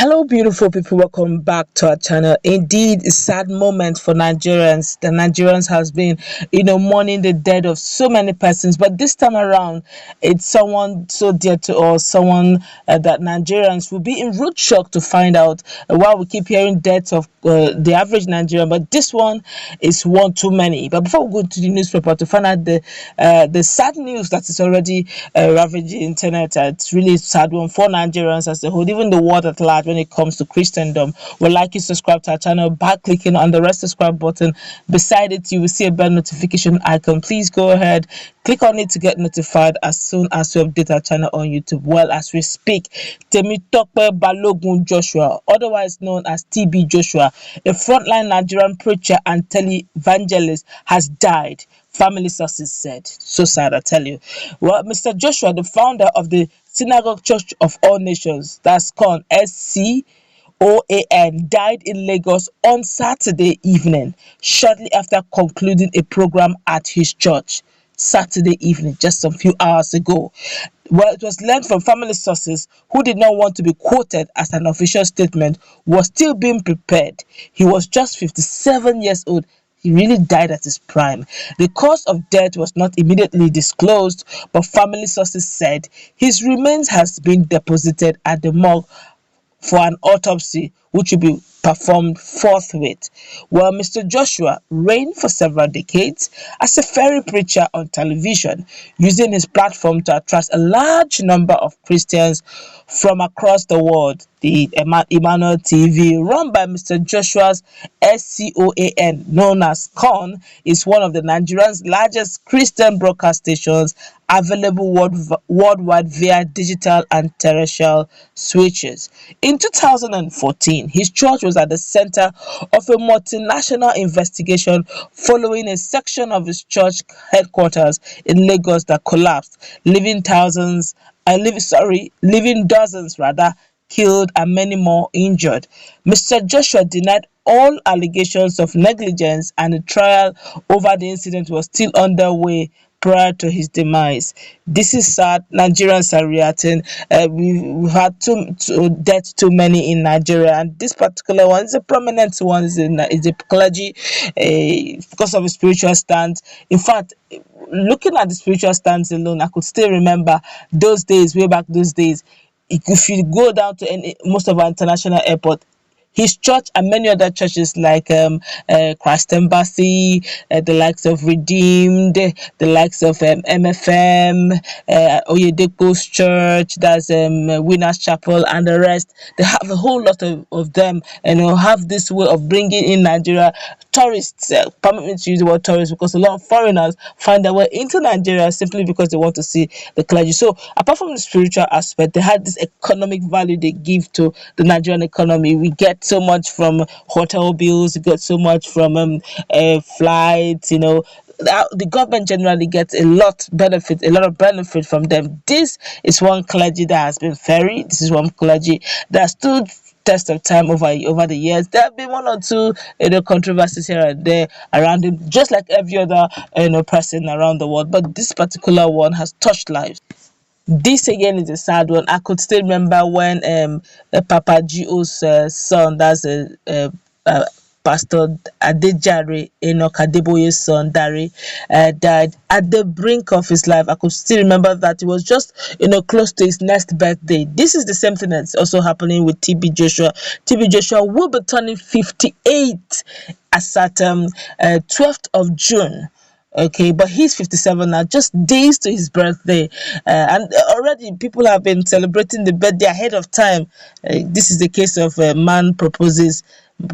Hello, beautiful people. Welcome back to our channel. Indeed, a sad moment for Nigerians. The Nigerians has been, mourning the death of so many persons. But this time around, it's someone so dear to us, someone that Nigerians will be in rude shock to find out. While we keep hearing deaths of the average Nigerian, but this one is one too many. But before we go to the newspaper to find out the sad news that is already ravaging the internet, it's really sad one for Nigerians as a whole, even the world at large when it comes to Christendom. We'd like you to subscribe to our channel by clicking on the red subscribe button. Beside it, you will see a bell notification icon. Please go ahead, click on it to get notified as soon as we update our channel on YouTube. Well, as we speak, Temitope Balogun Joshua, otherwise known as TB Joshua, a frontline Nigerian preacher and televangelist, has died, family sources said. So sad, I tell you. Well, Mr. Joshua, the founder of the Synagogue Church of All Nations, that's SCOAN, SCOAN, died in Lagos on Saturday evening, shortly after concluding a program at his church. Saturday evening, just a few hours ago. Well, it was learned from family sources who did not want to be quoted as an official statement was still being prepared. He was just 57 years old. He really died at his prime. The cause of death was not immediately disclosed, but family sources said his remains has been deposited at the morgue for an autopsy, which will be performed forthwith. Well, Mr. Joshua reigned for several decades as a fiery preacher on television, using his platform to attract a large number of Christians from across the world. The Emmanuel TV, run by Mr. Joshua's SCOAN, known as SCOAN, is one of the Nigerian's largest Christian broadcast stations, available worldwide via digital and terrestrial switches. In 2014, his church was at the center of a multinational investigation following a section of his church headquarters in Lagos that collapsed, leaving dozens killed and many more injured. Mr. Joshua denied all allegations of negligence, and a trial over the incident was still underway prior to his demise. This is sad. Nigerians are reacting. We've had deaths too many in Nigeria, and this particular one is a prominent one. Is a clergy, because of his spiritual stance. In fact, looking at the spiritual stance alone, I could still remember those days, way back those days. If you go down to most of our international airport, his church and many other churches like Christ Embassy, the likes of Redeemed, the likes of MFM, Oyedepo's church, that's Winners Chapel, and the rest. They have a whole lot of them, and have this way of bringing in Nigeria tourists. Permit me to use the word tourists because a lot of foreigners find their way into Nigeria simply because they want to see the clergy. So apart from the spiritual aspect, they had this economic value they give to the Nigerian economy. We get so much from hotel bills, we get so much from flights, the government generally gets a lot of benefit from them. This is one clergy that has been fairy. This is one clergy that stood test of time over the years. There have been one or two controversies here and there around him, just like every other person around the world, but this particular one has touched lives. This again is a sad one. I could still remember when Papa Gio's son, that's Pastor Adejare Enoch Adeboye's son, Dari, died at the brink of his life. I could still remember that it was just close to his next birthday. This is the same thing that's also happening with TB Joshua. TB Joshua will be turning 58 as at 12th of June. Okay, but he's 57 now, just days to his birthday, and already people have been celebrating the birthday ahead of time. This is the case of man proposes,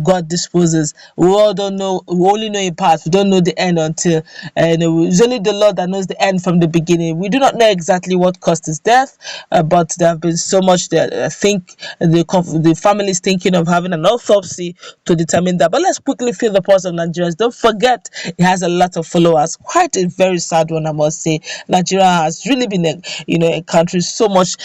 God disposes. We all don't know. We only know in part. We don't know the end until it's only the Lord that knows the end from the beginning. We do not know exactly what caused his death, but there have been so much that I think the family is thinking of having an autopsy to determine that. But let's quickly feel the pulse of Nigerians. Don't forget, he has a lot of followers. Quite a very sad one, I must say. Nigeria has really been encountering so much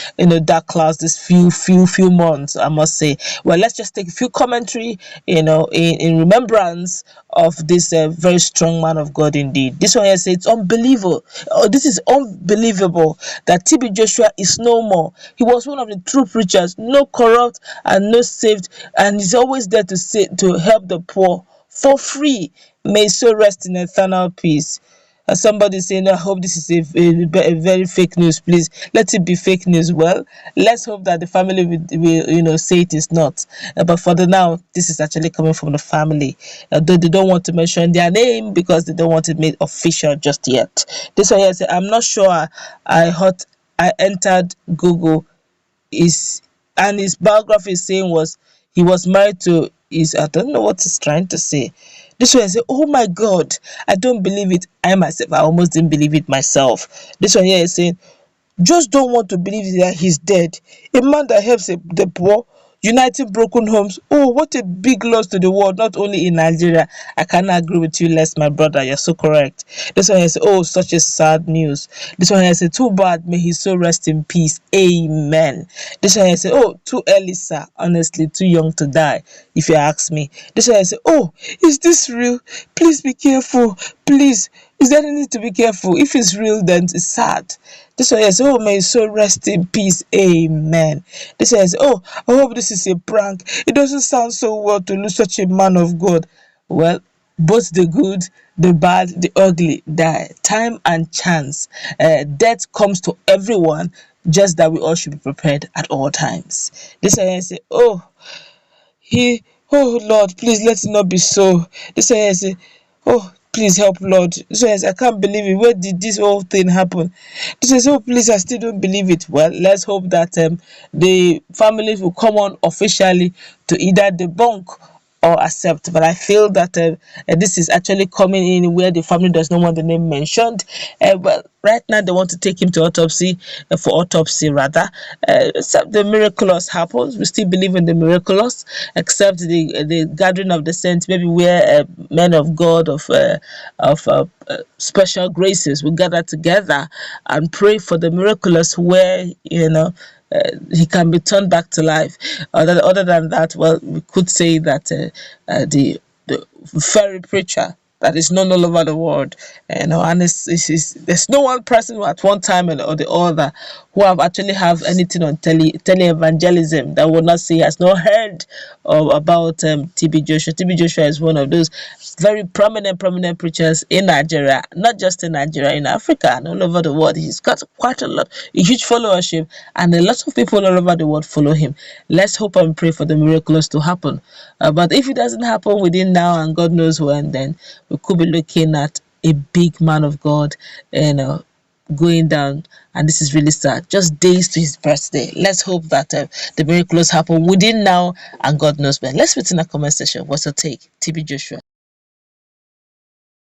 dark clouds this few months, I must say. Well, let's just take a few commentary in remembrance of this very strong man of God indeed. This one here says it's unbelievable. Oh, this is unbelievable that TB Joshua is no more. He was one of the true preachers, no corrupt and no saved, and he's always there to help the poor for free. May so rest in eternal peace. Somebody saying, I hope this is a very fake news. Please let it be fake news. Well, let's hope that the family will say it is not. But for the now, this is actually coming from the family. Though they don't want to mention their name because they don't want it made official just yet. This one here says, I'm not sure. I entered Google is and his biography is saying was he was married to his, I don't know what he's trying to say. This one say, oh my god, I don't believe it. I myself, I almost didn't believe it myself. This one here is saying, just don't want to believe that he's dead. A man that helps the poor, uniting broken homes. Oh, what a big loss to the world, not only in Nigeria. I cannot agree with you less, my brother. You're so correct. This one has oh, such a sad news. This one has too bad. May he so rest in peace. Amen. This one has oh, too early, sir. Honestly, too young to die, if you ask me. This one has oh, is this real? Please be careful. Please. Is there anything to be careful? If it's real, then it's sad. This one says, oh, may his soul rest in peace. Amen. This one says, oh, I hope this is a prank. It doesn't sound so well to lose such a man of God. Well, both the good, the bad, the ugly die. Time and chance. Death comes to everyone, just that we all should be prepared at all times. This one says, oh, oh Lord, please let it not be so. This one says, oh, please help, Lord. So yes, I can't believe it. Where did this whole thing happen? This is oh please, I still don't believe it. Well, let's hope that the families will come on officially to either debunk or accept. But I feel that this is actually coming in where the family does not want the name mentioned. But right now they want to take him to autopsy for autopsy rather. Except the miraculous happens, we still believe in the miraculous. Except the gathering of the saints, maybe where men of God of special graces will gather together and pray for the miraculous, where he can be turned back to life. Other than that, well, we could say that the fairy preacher that is known all over the world, and there's no one person at one time or the other who have anything on tele evangelism that would not say has not heard about TB Joshua. TB Joshua is one of those very prominent preachers in Nigeria, not just in Nigeria, in Africa and all over the world. He's got quite a huge followership, and a lot of people all over the world follow him. Let's hope and pray for the miracles to happen. But if it doesn't happen within now and God knows when, then we could be looking at a big man of God, going down, and this is really sad. Just days to his birthday. Let's hope that the miracles happen within now and God knows when. Let's put in a comment section. What's your take, TB Joshua?